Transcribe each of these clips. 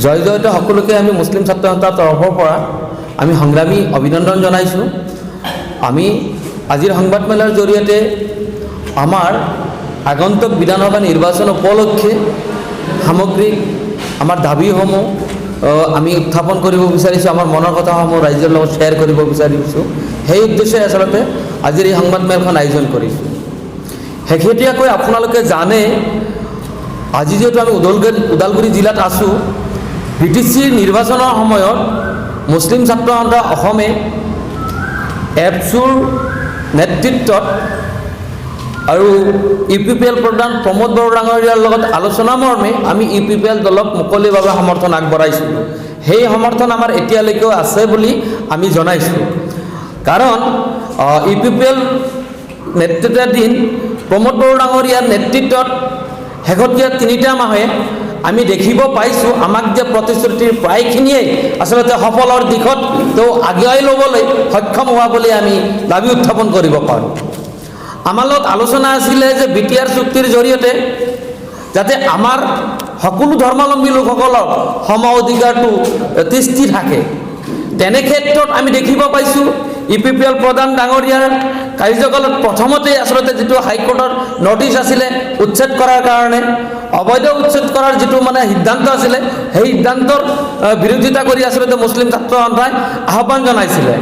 জয়িত সকলোকে আমি মুছলিম ছাত্ৰ সন্থাৰ তৰফৰ পৰা আমি সংগ্ৰামী অভিনন্দন জনাইছোঁ। আমি আজিৰ সংবাদমেলৰ জৰিয়তে আমাৰ আগন্তুক বিধানসভা নিৰ্বাচন উপলক্ষে সামগ্ৰিক আমাৰ দাবীসমূহ আমি উত্থাপন কৰিব বিচাৰিছোঁ, আমাৰ মনৰ কথাসমূহ ৰাইজৰ লগত শ্বেয়াৰ কৰিব বিচাৰিছোঁ। সেই উদ্দেশ্যে আচলতে আজিৰ এই সংবাদমেলখন আয়োজন কৰিছোঁ। শেহতীয়াকৈ আপোনালোকে জানে, আজি যিহেতু আমি ওদালগুৰি জিলাত আছোঁ, BTCৰ নিৰ্বাচনৰ সময়ত মুছলিম ছাত্ৰ সন্থা অসমে এপছুৰ নেতৃত্বত আৰু UPPL প্ৰধান প্ৰমোদ বড়ো ডাঙৰীয়াৰ লগত আলোচনা মৰ্মে আমি UPPL দলক মুকলিভাৱে সমৰ্থন আগবঢ়াইছিলোঁ। সেই সমৰ্থন আমাৰ এতিয়ালৈকেও আছে বুলি আমি জনাইছোঁ। কাৰণ UPPL নেতৃত্বাধীন প্ৰমোদ বড়ো ডাঙৰীয়াৰ নেতৃত্বত শেহতীয়া 3টা মাহে আমি দেখিব পাইছোঁ, আমাক যে প্ৰতিশ্ৰুতিৰ প্ৰায়খিনিয়েই আচলতে সফলৰ দিশত তেওঁ আগুৱাই ল'বলৈ সক্ষম হোৱা বুলি আমি দাবী উত্থাপন কৰিব পাৰোঁ। আমাৰ লগত আলোচনা আছিলে যে BTR চুক্তিৰ জৰিয়তে যাতে আমাৰ সকলো ধৰ্মাৱলম্বী লোকসকলৰ সম অধিকাৰটো তিষ্ঠি থাকে। তেনে ক্ষেত্ৰত আমি দেখিব পাইছোঁ UPPL প্ৰধান ডাঙৰীয়াৰ কাৰ্যকালত প্ৰথমতে আচলতে যিটো হাইকোৰ্টৰ নটিছ আছিলে উচ্ছেদ কৰাৰ কাৰণে, অবৈধ উচ্ছেদ কৰাৰ যিটো সিদ্ধান্ত আছিলে, সেই সিদ্ধান্তৰ বিৰোধিতা কৰি আচলতে মুছলিম ছাত্ৰ সন্থাই আহ্বান জনাইছিলে।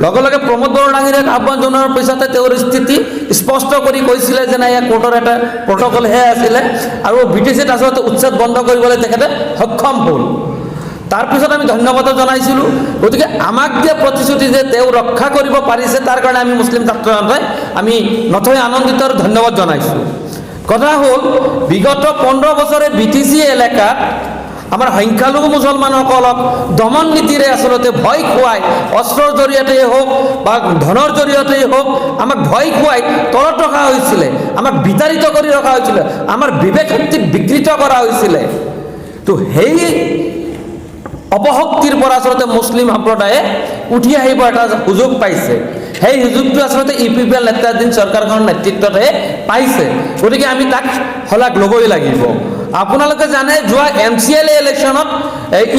লগে লগে প্ৰমোদ বড়ো ডাঙৰীয়াক আহ্বান জনোৱাৰ পিছতে তেওঁৰ স্থিতি স্পষ্ট কৰি কৈছিলে যে নাই, কোৰ্টৰ এটা প্ৰট'কলহে আছিলে আৰু BTCত আচলতে উচ্ছেদ বন্ধ কৰিবলৈ তেখেতে সক্ষম হ'ল। তাৰপিছত আমি ধন্যবাদো জনাইছিলোঁ। গতিকে আমাক দিয়া প্ৰতিশ্ৰুতি যে তেওঁ ৰক্ষা কৰিব পাৰিছে, তাৰ কাৰণে আমি মুছলিম ছাত্ৰ সন্থাই আমি নথৈ আনন্দিত আৰু ধন্যবাদ জনাইছোঁ। কথা হ'ল, বিগত 15 বছৰে BTC এলেকাত আমাৰ সংখ্যালঘু মুছলমানসকলক দমন নীতিৰে আচলতে ভয় খুৱাই, অস্ত্ৰৰ জৰিয়তেই হওক বা ধনৰ জৰিয়তেই হওক আমাক ভয় খুৱাই তলত ৰখা হৈছিলে, আমাক বিতাড়িত কৰি ৰখা হৈছিলে, আমাৰ বিবেক শক্তিক বিকৃত কৰা হৈছিলে। তো সেই অপশক্তিৰ পৰা আচলতে মুছলিম সম্প্ৰদায়ে উঠি আহিব এটা সুযোগ পাইছে। সেই সুযোগটো আচলতে UPPL নেতৃত্বাধীন চৰকাৰখনৰ নেতৃত্বতহে পাইছে। গতিকে আমি তাক শলাগ ল'বই লাগিব। আপোনালোকে জানে, যোৱা MCLA ইলেকশ্যনত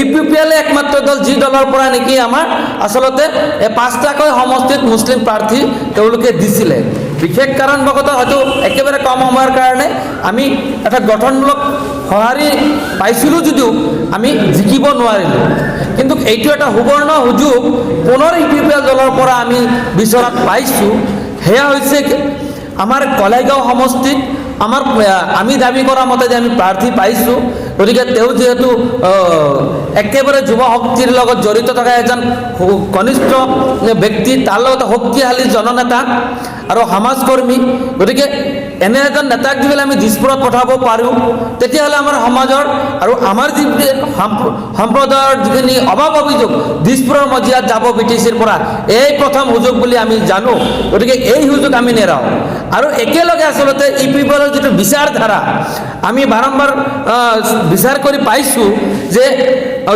UPPL একমাত্ৰ দল, যি দলৰ পৰা নেকি আমাৰ আচলতে 5টাকৈ সমষ্টিত মুছলিম প্ৰাৰ্থী তেওঁলোকে দিছিলে। বিশেষ কাৰণবশতঃ হয়তো একেবাৰে কম সময়ৰ কাৰণে আমি এটা গঠনমূলক সঁহাৰি পাইছিলোঁ যদিও আমি জিকিব নোৱাৰিলোঁ। কিন্তু এইটো এটা সুবৰ্ণ সুযোগ পুনৰ UPPL দলৰ পৰা আমি বিচৰাত পাইছোঁ। সেয়া হৈছে আমাৰ কলাইগাঁও সমষ্টিত আমি দাবী কৰা মতে যে আমি প্ৰাৰ্থী পাইছোঁ। গতিকে তেওঁ যিহেতু একেবাৰে যুৱ শক্তিৰ লগত জড়িত থকা এজন কনিষ্ঠ ব্যক্তি, তাৰ লগত শক্তিশালী জননেতা আৰু সমাজকৰ্মী। গতিকে এনে এজন নেতাক যদি আমি দিছপুৰত পঠাব পাৰোঁ, তেতিয়াহ'লে আমাৰ সমাজৰ আৰু আমাৰ যি সম্প্ৰদায়ৰ যিখিনি অভাৱ অভিযোগ দিছপুৰৰ মজিয়াত যাব BTCৰ পৰা, এই প্ৰথম সুযোগ বুলি আমি জানো। গতিকে এই সুযোগ আমি নেৰাওঁ। আৰু একেলগে আচলতে UPPLৰ যিটো বিচাৰধাৰা আমি বাৰম্বাৰ বিচাৰ কৰি পাইছোঁ যে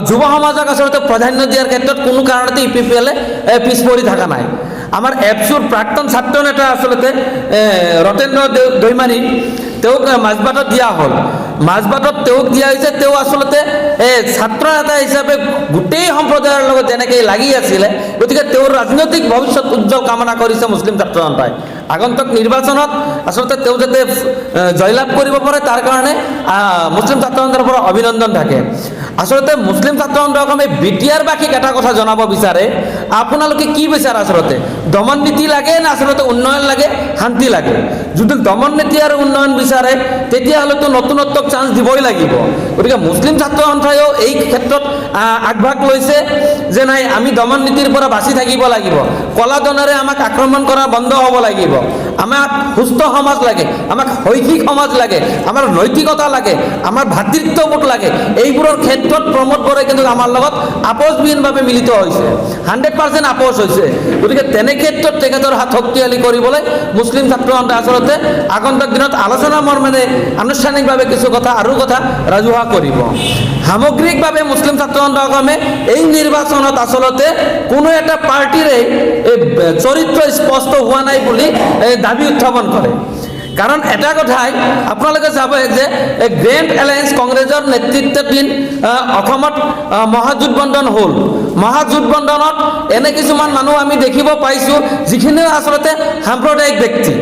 যুৱ সমাজক আচলতে প্ৰাধান্য দিয়াৰ ক্ষেত্ৰত কোনো কাৰণতে UPPLে পিছ পৰি থকা নাই। আমাৰ এপছুৰ প্ৰাক্তন ছাত্ৰ নেতা আচলতে ৰতেন্দ্ৰ দৈমাৰী, তেওঁক মাজবাটত দিয়া হ'ল। মাজবাটত তেওঁক দিয়া হৈছে। তেওঁ আচলতে ছাত্ৰ নেতা হিচাপে গোটেই সম্প্ৰদায়ৰ লগত যেনেকৈ লাগি আছিলে, গতিকে তেওঁৰ ৰাজনৈতিক ভৱিষ্যত উজ্জ্বল কামনা কৰিছে মুছলিম ছাত্ৰ সন্থাই। আগন্তুক নিৰ্বাচনত আচলতে তেওঁ যাতে জয়লাভ কৰিব পাৰে, তাৰ কাৰণে মুছলিম ছাত্ৰ সন্থাৰ পৰা অভিনন্দন থাকে। আচলতে মুছলিম ছাত্ৰ সন্থাসকলে BTRবাসীক এটা কথা জনাব বিচাৰে, আপোনালোকে কি বিচাৰে? আচলতে দমন নীতি লাগে না আচলতে উন্নয়ন লাগে, শান্তি লাগে? যদি দমন নীতি আৰু উন্নয়ন বিচাৰে, তেতিয়াহ'লেতো নতুনত্বক চান্স দিবই লাগিব। গতিকে মুছলিম ছাত্ৰ সন্থাইও এই ক্ষেত্ৰত আগভাগ লৈছে যে নাই, আমি দমন নীতিৰ পৰা বাচি থাকিব লাগিব, কলা ধনেৰে আমাক আক্ৰমণ কৰা বন্ধ হ'ব লাগিব, আমাক সুস্থ সমাজ লাগে, আমাক শৈক্ষিক সমাজ লাগে, আমাৰ নৈতিকতা লাগে, আমাৰ ভাতৃত্ববোধ লাগে। এইবোৰৰ ক্ষেত্ৰত প্ৰমোদ বড়োই কিন্তু আমাৰ লগত আপোচবিহীনভাৱে মিলিত হৈছে, 100% আপোচ হৈছে। গতিকে তেনে ক্ষেত্ৰত তেখেতৰ হাত শক্তিশালী কৰিবলৈ মুছলিম ছাত্ৰ সন্থাই আচলতে আগন্তুক দিনত আলোচনা মৰ্মেৰে আনুষ্ঠানিকভাৱে কিছু কথা ৰাজহুৱা কৰিব। সামগ্ৰিকভাৱে মুছলিম ছাত্ৰ সন্থাসকলে এই নিৰ্বাচনত আচলতে কোনো এটা পাৰ্টিৰে চৰিত্ৰ স্পষ্ট হোৱা নাই বুলি দাবী উত্থাপন কৰে। কাৰণ এটা কথাই আপোনালোকে চাব যে গ্ৰেণ্ড এলায়েন্স কংগ্ৰেছৰ নেতৃত্বাধীন অসমত মহাজোঁটবন্ধন হ'ল। মহাজোঁটবন্ধনত এনে কিছুমান মানুহ আমি দেখিব পাইছোঁ যিখিনি আচলতে সাম্প্ৰদায়িক ব্যক্তি,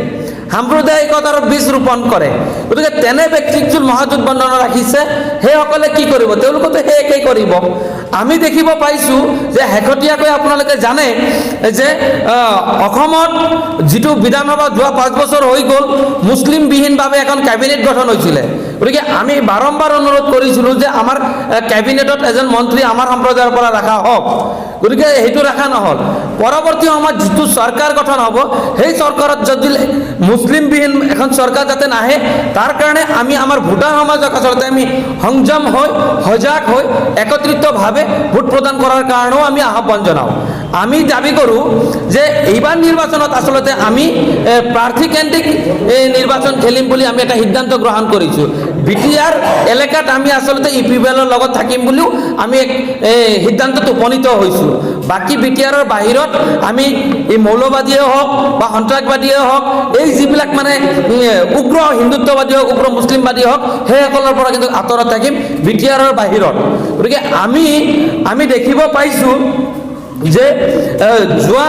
সাম্প্ৰদায়িকতাৰ বীজ ৰোপণ কৰে। গতিকে তেনে ব্যক্তিক যদি মহাজোঁটবন্ধন ৰাখিছে, সেইসকলে কি কৰিব? তেওঁলোকেতো সেই একেই কৰিব। আমি দেখিব পাইছোঁ যে শেহতীয়াকৈ আপোনালোকে জানে যে অসমত যিটো বিধানসভা যোৱা 5 বছৰ হৈ গ'ল, মুছলিমবিহীনভাৱে এখন কেবিনেট গঠন হৈছিলে। গতিকে আমি বাৰম্বাৰ অনুৰোধ কৰিছিলোঁ যে আমাৰ কেবিনেটত এজন মন্ত্ৰী আমাৰ সম্প্ৰদায়ৰ পৰা ৰখা হওক। গতিকে সেইটো ৰখা নহ'ল। পৰৱৰ্তী সময়ত যিটো চৰকাৰ গঠন হ'ব, সেই চৰকাৰত যদি মুছলিমবিহীন এখন চৰকাৰ যাতে নাহে, তাৰ কাৰণে আমি আমাৰ ভোটাৰ সমাজক আচলতে আমি সংযম হৈ সজাগ হৈ একত্ৰিতভাৱে ভোট প্ৰদান কৰাৰ কাৰণেও আমি আহ্বান জনাওঁ। আমি দাবী কৰোঁ যে এইবাৰ নিৰ্বাচনত আচলতে আমি প্ৰাৰ্থীকেন্দ্ৰিক নিৰ্বাচন খেলিম বুলি আমি এটা সিদ্ধান্ত গ্ৰহণ কৰিছোঁ। বিটিআৰ এলেকাত আমি আচলতে ইউপিপিএলৰ লগত থাকিম বুলিও আমি সিদ্ধান্তত উপনীত হৈছোঁ। বাকী বিটিআৰৰ বাহিৰত আমি এই মৌলবাদীয়ে হওক বা সন্ত্ৰাসবাদীয়ে হওক, এই যিবিলাক মানে উগ্ৰ হিন্দুত্ববাদী হওক, উগ্ৰ মুছলিমবাদী হওক, সেইসকলৰ পৰা কিন্তু আঁতৰত থাকিম বিটিআৰৰ বাহিৰত। গতিকে আমি দেখিব পাইছোঁ যে যোৱা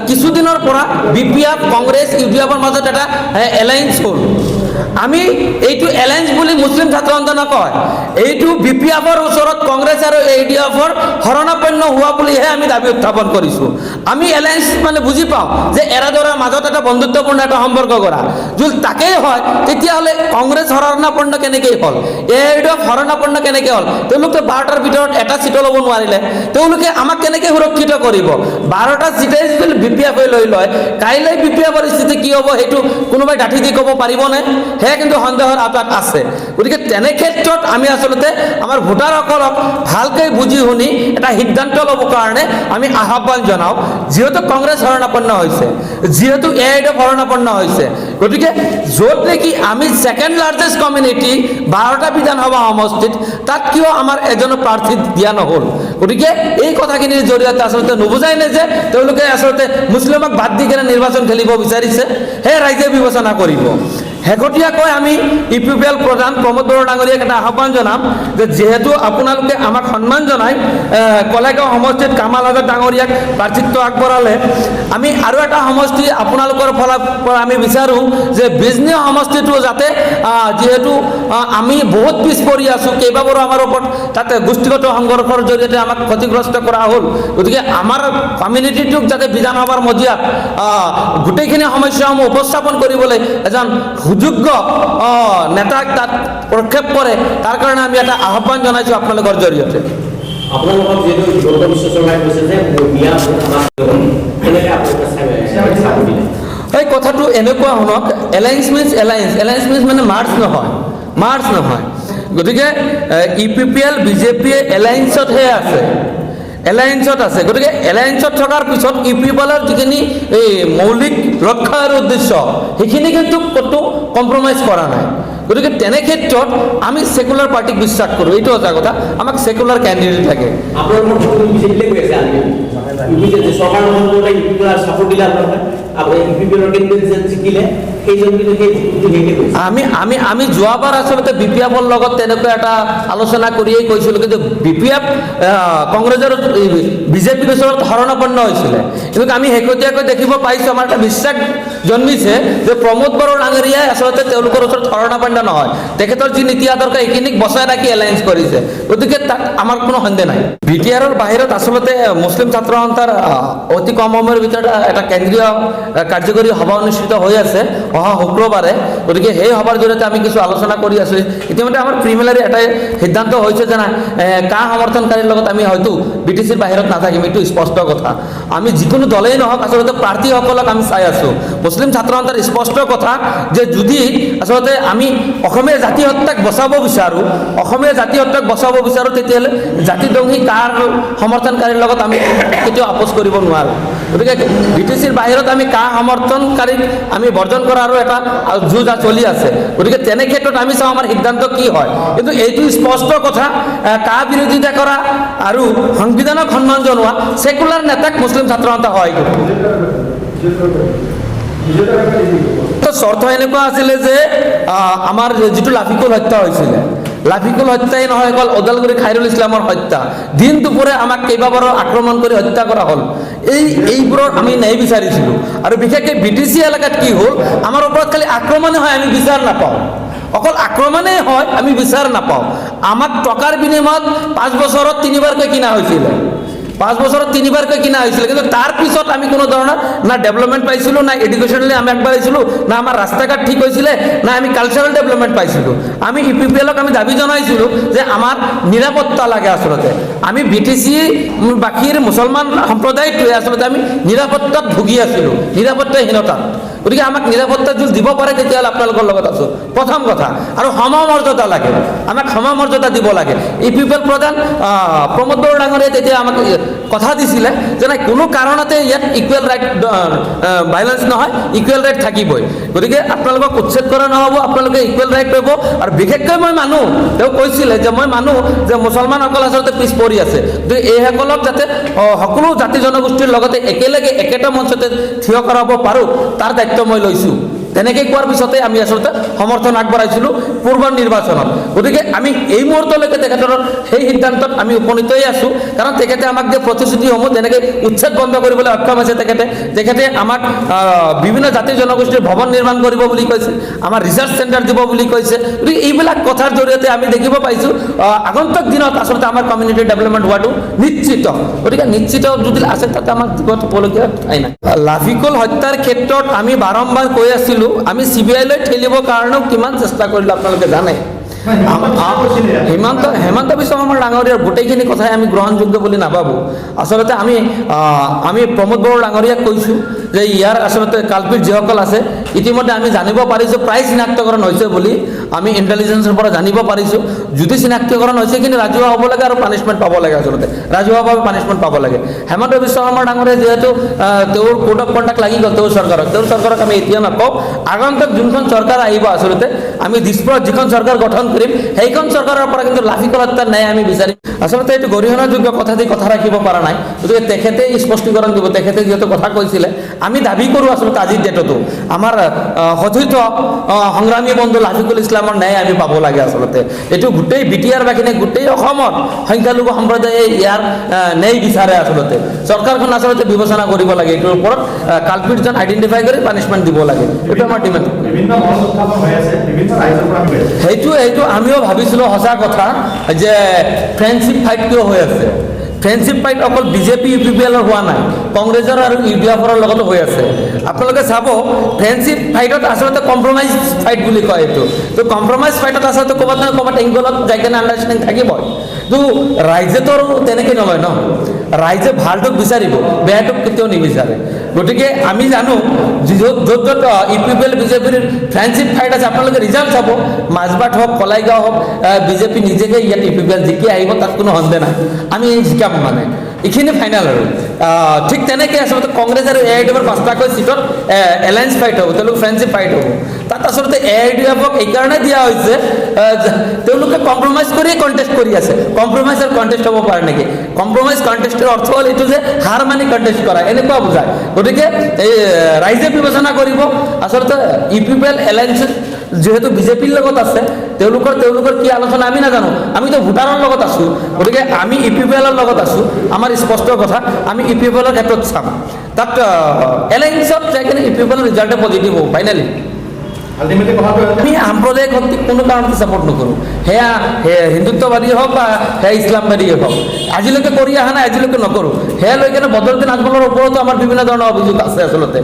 কিছুদিনৰ পৰা BPF কংগ্ৰেছ UDFৰ মাজত এটা এলায়েন্স হ'ল। আমি এইটো এলায়েন্স বুলি মুছলিম ছাত্ৰ সন্থা নকয়, এইটো BPFৰ ওচৰত কংগ্ৰেছ আৰু ADFৰ শৰণাপন্ন হোৱা বুলিহে আমি দাবী উত্থাপন কৰিছোঁ। আমি এলায়েন্স মানে বুজি পাওঁ যে এৰাদৰাৰ মাজত এটা বন্ধুত্বপূৰ্ণ এটা সম্পৰ্ক কৰা। যদি তাকেই হয়, তেতিয়াহ'লে কংগ্ৰেছ শৰণাপন্ন কেনেকৈ হ'ল, ADF শৰণাপন্ন কেনেকৈ হ'ল? তেওঁলোকে 12টাৰ ভিতৰত এটা চিটো ল'ব নোৱাৰিলে, তেওঁলোকে আমাক কেনেকৈ সুৰক্ষিত কৰিব? 12টা চিটেই যদি BPF লৈ লয়, কাইলৈ BPFৰ স্থিতি কি হ'ব সেইটো কোনোবাই ডাঠি দি ক'ব পাৰিবনে? সেয়া কিন্তু সন্দেহৰ আঁতাত আছে। গতিকে তেনে ক্ষেত্ৰত আমি আচলতে আমাৰ ভোটাৰসকলক ভালকৈ বুজি শুনি এটা সিদ্ধান্ত ল'বৰ কাৰণে আমি আহ্বান জনাওঁ। যিহেতু কংগ্ৰেছ শৰণাপন্ন হৈছে, যিহেতু AIDF শৰণাপন্ন হৈছে, গতিকে য'ত নেকি আমি ছেকেণ্ড লাৰ্জেষ্ট কমিউনিটি 12টা বিধানসভা সমষ্টিত, তাত কিয় আমাৰ এজনো প্ৰাৰ্থী দিয়া নহ'ল? গতিকে এই কথাখিনিৰ জৰিয়তে আচলতে নুবুজাই নে যে তেওঁলোকে আচলতে মুছলিমক বাদ দি কেনে নিৰ্বাচন খেলিব বিচাৰিছে? সেয়ে ৰাইজে বিবেচনা কৰিব। শেহতীয়াকৈ আমি UPPL প্ৰধান প্ৰমোদ বড়ো ডাঙৰীয়াক এটা আহ্বান জনাম যে যিহেতু আপোনালোকে আমাক সন্মান জনাই কলেগাঁও সমষ্টিত কামাল আজাদ ডাঙৰীয়াক প্ৰাৰ্থিত্ব আগবঢ়ালে, আমি আৰু এটা সমষ্টি আপোনালোকৰ ফালৰ পৰা আমি বিচাৰোঁ যে বিজনী সমষ্টিটো যাতে, যিহেতু আমি বহুত পিছ পৰি আছোঁ, কেইবাবাৰো আমাৰ ওপৰত তাতে গোষ্ঠীগত সংঘৰ্ষৰ জৰিয়তে আমাক ক্ষতিগ্ৰস্ত কৰা হ'ল। গতিকে আমাৰ কমিউনিটিটোক যাতে বিধানসভাৰ মজিয়াত গোটেইখিনি সমস্যাসমূহ উপস্থাপন কৰিবলৈ এজন সুযোগ্য নেতাক তাত প্ৰক্ষেপ কৰে, তাৰ কাৰণে আমি এটা আহ্বান জনাইছোঁ আপোনালোকৰ জৰিয়তে। আপোনালোকক যিহেতু হিমন্ত বিশ্ব শৰ্মাই কৈছে যে এই কথাটো এনেকুৱা শুনক, alliance means alliance, alliance means মানে মাৰ্চ নহয়। গতিকে UPPL BJP এলায়েন্সতহে আছে, এলায়েন্সত আছে। গতিকে এলায়েন্সত থকাৰ পিছত UPPLৰ যিখিনি এই মৌলিক লক্ষ্য আৰু উদ্দেশ্য, সেইখিনি কিন্তু ক'তো কম্প্ৰমাইজ কৰা নাই। গতিকে তেনে ক্ষেত্ৰত আমি সেকুলাৰ পাৰ্টিক বিশ্বাস কৰোঁ, এইটো এটা কথা। আমাক সেকুলাৰ কেণ্ডিডেট লাগে। আমি যোৱাবাৰ আচলতে BPFৰ লগত তেনেকুৱা এটা আলোচনা কৰিয়েই কৈছিলোঁ, কিন্তু BPF কংগ্ৰেছৰ BJPৰ ওচৰত শৰণাপন্ন হৈছিলে। কিন্তু আমি শেহতীয়াকৈ দেখিব পাইছোঁ, আমাৰ এটা বিশ্বাস জন্মিছে যে প্ৰমোদ বড়ো ডাঙৰীয়াই আচলতে তেওঁলোকৰ ওচৰত শৰণাপন্ন নহয়, তেখেতৰ যি নীতি আদৰ্শ এইখিনিক বচাই ৰাখি এলায়েন্স কৰিছে। গতিকে তাত আমাৰ কোনো সন্দেহ নাই। BTRৰ বাহিৰত আচলতে মুছলিম ছাত্ৰ সন্থাৰ অতি কম সময়ৰ ভিতৰত এটা কেন্দ্ৰীয় কাৰ্যকৰী সভা অনুষ্ঠিত হৈ আছে অহা শুক্ৰবাৰে। গতিকে সেই সভাৰ জৰিয়তে আমি কিছু আলোচনা কৰি আছোঁ। ইতিমধ্যে আমাৰ প্ৰিমিলাৰী এটাই সিদ্ধান্ত হৈছে যে নাই, কা সমৰ্থনকাৰীৰ লগত আমি হয়তো BTCৰ বাহিৰত নাথাকিম, এইটো স্পষ্ট কথা। আমি যিকোনো দলেই নহওক আচলতে প্ৰাৰ্থীসকলক আমি চাই আছোঁ। মুছলিম ছাত্ৰ সন্থাৰ স্পষ্ট কথা যে যদি আচলতে আমি অসমীয়া জাতি হত্যাক বচাব বিচাৰোঁ, তেতিয়াহ'লে জাতিধ্বংসী কাৰ সমৰ্থনকাৰীৰ লগত আমি কেতিয়াও আপোচ কৰিব নোৱাৰোঁ। গতিকে BTCৰ বাহিৰত আমি কা সমৰ্থনকাৰীক আমি বৰ্জন কৰাৰো এটা যুঁজ চলি আছে। গতিকে তেনে ক্ষেত্ৰত আমি চাওঁ আমাৰ সিদ্ধান্ত কি হয়। কিন্তু এইটো স্পষ্ট কথা, কা বিৰোধিতা কৰা আৰু সংবিধানক সন্মান জনোৱা সেকুলাৰ নেতাক মুছলিম ছাত্ৰ সন্থা সহায় কৰিব। তো চৰ্ত এনেকুৱা আছিলে যে আমাৰ যিটো লাফিকুল হত্যা হৈছিলে, লাফিকুল হত্যাই নহয়, অকল ওদালগুৰি খাইৰুল ইছলামৰ হত্যা, দিন দুপৰে আমাক কেইবাবাৰো আক্ৰমণ কৰি হত্যা কৰা হ'ল। এইবোৰৰ আমি ন্যায় বিচাৰিছিলোঁ। আৰু বিশেষকৈ BTC এলেকাত কি হ'ল, আমাৰ ওপৰত খালি আক্ৰমণে হয়, আমি বিচাৰ নাপাওঁ। অকল আক্ৰমণেই হয়, আমি বিচাৰ নাপাওঁ। আমাক টকাৰ বিনিময়ত 5 বছৰত 3বাৰকৈ কিনা হৈছিলে, 5 বছৰত 3বাৰকৈ কিনা হৈছিলে। কিন্তু তাৰ পিছত আমি কোনো ধৰণৰ না ডেভেলপমেণ্ট পাইছিলোঁ, না এডুকেশ্যনেলি আমি আগবাঢ়িছিলোঁ, না আমাৰ ৰাস্তা ঘাট ঠিক হৈছিলে, না আমি কালচাৰেল ডেভেলপমেণ্ট পাইছিলোঁ। আমি EPPLক আমি দাবী জনাইছিলোঁ যে আমাৰ নিৰাপত্তা লাগে। আচলতে আমি BTC বাকীৰ মুছলমান সম্প্ৰদায়টোৱে আচলতে আমি নিৰাপত্তাত ভুগি আছিলোঁ, নিৰাপত্তাহীনতাত। গতিকে আমাক নিৰাপত্তা যদি দিব পাৰে তেতিয়াহ'লে আপোনালোকৰ লগত আছোঁ, প্ৰথম কথা। আৰু সমমৰ্যাদা লাগে, আমাক সমমৰ্যাদা দিব লাগে। EPPL প্ৰধান প্ৰমোদ বড়ো ডাঙৰীয়াই তেতিয়া আমাক কথা দিছিলে যে নাই, কোনো কাৰণতে ইয়াত ইকুৱেল ৰাইট ভাইলেঞ্চ নহয়, ইকুৱেল ৰাইট থাকিবই। গতিকে আপোনালোকক উচ্ছেদ কৰা নহ'ব, আপোনালোকে ইকুৱেল ৰাইট পাব। আৰু বিশেষকৈ মই মানুহ, তেওঁ কৈছিলে যে মই মানুহ যে মুছলমানসকল আচলতে পিছ পৰি আছে, গতিকে এইসকলক যাতে সকলো জাতি জনগোষ্ঠীৰ লগতে একেলগে একেটা মঞ্চতে থিয় কৰাব পাৰোঁ, তাৰ দায়িত্ব মই লৈছোঁ। তেনেকৈ কোৱাৰ পিছতে আমি আচলতে সমৰ্থন আগবঢ়াইছিলোঁ পূৰ্বৰ নিৰ্বাচনত। গতিকে আমি এই মুহূৰ্তলৈকে তেখেতৰ সেই সিদ্ধান্তত আমি উপনীতই আছোঁ। কাৰণ তেখেতে আমাক যে প্ৰতিশ্ৰুতিসমূহ যেনেকৈ উচ্ছেদ বন্ধ কৰিবলৈ সক্ষম হৈছে, তেখেতে আমাক বিভিন্ন জাতি জনগোষ্ঠীৰ ভৱন নিৰ্মাণ কৰিব বুলি কৈছে, আমাৰ ৰিচাৰ্চ চেণ্টাৰ দিব বুলি কৈছে। গতিকে এইবিলাক কথাৰ জৰিয়তে আমি দেখিব পাইছোঁ আগন্তুক দিনত আচলতে আমাৰ কমিউনিটি ডেভেলপমেণ্ট হোৱাটো নিশ্চিত। গতিকে নিশ্চিত যদি আছে, তাতে আমাক জীবত হ'বলগীয়া ঠাই নাই। লাফিকুল হত্যাৰ ক্ষেত্ৰত আমি বাৰম্বাৰ কৈ আছিলোঁ, আমি CBI-লৈ ঠেলিবৰ কাৰণেও কিমান চেষ্টা কৰিলোঁ আপোনালোকে জানে। হেমন্ত বিশ্ব শৰ্মাৰ ডাঙৰীয়াৰ গোটেইখিনি কথাই আমি গ্ৰহণযোগ্য বুলি নাভাবোঁ। আচলতে আমি প্ৰমোদ বড়ো ডাঙৰীয়াক কৈছোঁ যে ইয়াৰ আচলতে কালপিত যিসকল আছে, ইতিমধ্যে আমি জানিব পাৰিছোঁ প্ৰায় চিনাক্তকৰণ হৈছে বুলি আমি ইণ্টেলিজেঞ্চৰ পৰা জানিব পাৰিছোঁ। যদি চিনাক্তকৰণ হৈছে, কিন্তু ৰাজহুৱা হ'ব লাগে আৰু পানিছমেণ্ট পাব লাগে, আচলতে ৰাজহুৱাভাৱে পানিছমেণ্ট পাব লাগে। হেমন্ত বিশ্ব শৰ্মাৰ ডাঙৰীয়া যিহেতু তেওঁৰ কোড অফ কণ্ডাক্ট লাগি গ'ল তেওঁৰ চৰকাৰক আমি এতিয়া নকওঁ। আগন্তুক যোনখন চৰকাৰ আহিব, আচলতে আমি দিছপুৰত যিখন চৰকাৰ গঠন কৰিম, সেইখন চৰকাৰৰ পৰা কিন্তু লাফিকুল হত্যাৰ ন্যায় আমি বিচাৰিম। আচলতে এইটো গৰিহণাযোগ্য কথা দি কথা ৰাখিব পৰা নাই। গতিকে তেখেতে স্পষ্টীকৰণ দিব। তেখেতে যিহেতু কথা কৈছিলে, আমি দাবী কৰোঁ আচলতে আজিৰ ডেটতো আমাৰ কথিত সংগ্ৰামী বন্ধু লাফিকুল ইছলামৰ ন্যায় আমি পাব লাগে। আচলতে এইটো গোটেই BTR বাখিনী, গোটেই অসমত সংখ্যালঘু সম্প্ৰদায়ে ইয়াৰ ন্যায় বিচাৰে। আচলতে চৰকাৰখন আচলতে বিবেচনা কৰিব লাগে, এইটোৰ ওপৰত কালপিটজন আইডেণ্টিফাই কৰি পানিছমেণ্ট দিব লাগে। এইটো আমাৰ ডিমাণ্ড। সেইটো আমিও ভাবিছিলোঁ সঁচা কথা যে ফ্ৰেণ্ডশ্বিপ ফাইট কিয় হৈ আছে। ফ্ৰেণ্ডশ্বিপ ফাইট অকল BJP UPPLৰ হোৱা নাই, কংগ্ৰেছৰ আৰু UDFৰ লগতো হৈ আছে। আপোনালোকে চাব, ফ্ৰেণ্ডশ্বিপ ফাইটত আচলতে কম্প্ৰমাইজ ফাইট বুলি কয় এইটো। তো কম্প্ৰমাইজ ফাইটত আচলতে ক'ৰবাত নহয় ক'ৰবাত এংগলত যাই কেনে আণ্ডাৰষ্টেণ্ডিং থাকিবই। তো ৰাইজেতো আৰু তেনেকৈ নলয় ন, ৰাইজে ভালটোক বিচাৰিব, বেয়াটোক কেতিয়াও নিবিচাৰে। গতিকে আমি জানো য'ত UPPL BJPৰ ফ্ৰেণ্ডশ্বিপ ফাইট আছে, আপোনালোকে ৰিজাল্ট চাব, মাজবাট হওক, কলাইগাঁও হওক, BJP নিজেকে ইয়াত UPPL জিকি আহিব, তাত কোনো সন্দেহ নাই। আমি জিকাম মানে এইখিনি ফাইনেল। আৰু ঠিক তেনেকৈ আচলতে কংগ্ৰেছ আৰু AIDFৰ 5টাকৈ চিটত এলায়েন্স ফাইট হ'ব, তেওঁলোক ফ্ৰেণ্ডশ্বিপ ফাইট হ'ব। তাত আচলতে AIDFক এইকাৰণে দিয়া হৈছে, তেওঁলোকে কম্প্ৰমাইজ কৰিয়ে কণ্টেষ্ট কৰি আছে। কম্প্ৰমাইজ আৰু কণ্টেষ্ট হ'ব পাৰে নেকি? কম্প্ৰমাইজ কণ্টেষ্টৰ অৰ্থ হ'ল এইটো যে হাৰ মানি কণ্টেষ্ট কৰা, এনেকুৱা বুজায়। গতিকে এই ৰাইজে বিবেচনা কৰিব। আচলতে UPPL এলায়েন্স যিহেতু BJPৰ লগত আছে, তেওঁলোকৰ কি আলোচনা আমি নাজানো। আমিতো ভোটাৰৰ লগত আছোঁ, গতিকে আমি UPPLৰ লগত আছোঁ। আমাৰ স্পষ্ট কথা, আমি UPPLৰ ক্ষেত্ৰত চাম। তাত এলায়েন্সত যাই কিনে UPPLৰ ৰিজাল্টে পজিটিভ হ'ব ফাইনেলি। আমি সাম্প্ৰদায়িক শক্তিক কোনো কাৰণতে ছাপোৰ্ট নকৰোঁ, সেয়া হিন্দুত্ববাদী হওক বা সেয়া ইছলামবাদীয়ে হওক। আজিলৈকে কৰি অহা নাই, আজিলৈকে নকৰোঁ। সেয়া লৈ কিনে বদৰুদ্দিন আজমলৰ ওপৰতো আমাৰ বিভিন্ন ধৰণৰ অভিযোগ আছে। আচলতে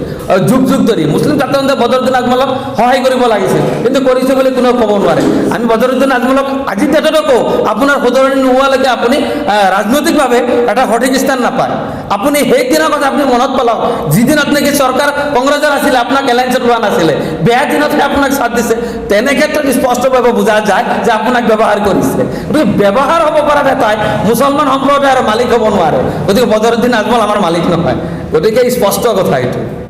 যুগ ধৰি মুছলিম ছাত্ৰসন্থাই বদৰুদ্দিন আজমলক সহায় কৰিব লাগিছিল, কিন্তু কৰিছে বুলি কোনেও ক'ব নোৱাৰে। আমি বদৰুদ্দিন আজমলক আজিৰ ডেটতো কওঁ, আপোনাৰ শুধৰণি নোহোৱালৈকে আপুনি ৰাজনৈতিকভাৱে এটা সঠিক স্থান নাপায়। আপুনি সেই দিনৰ কথা আপুনি মনত পেলাওক, যিদিনত নেকি চৰকাৰ কংগ্ৰেছৰ আছিলে, আপোনাক এলায়েন্সত লোৱা নাছিলে, বেয়া দিনত আপোনাক সাথ দিছে। তেনে ক্ষেত্ৰত স্পষ্টভাৱে বুজা যায় যে আপোনাক ব্যৱহাৰ কৰিছে। গতিকে ব্যৱহাৰ হ'ব পৰা নেতাই মুছলমান সম্প্ৰদায়ৰ মালিক হ'ব নোৱাৰে। গতিকে বদৰুদ্দিন আজমল আমাৰ মালিক নহয়। গতিকে স্পষ্ট কথা এইটো।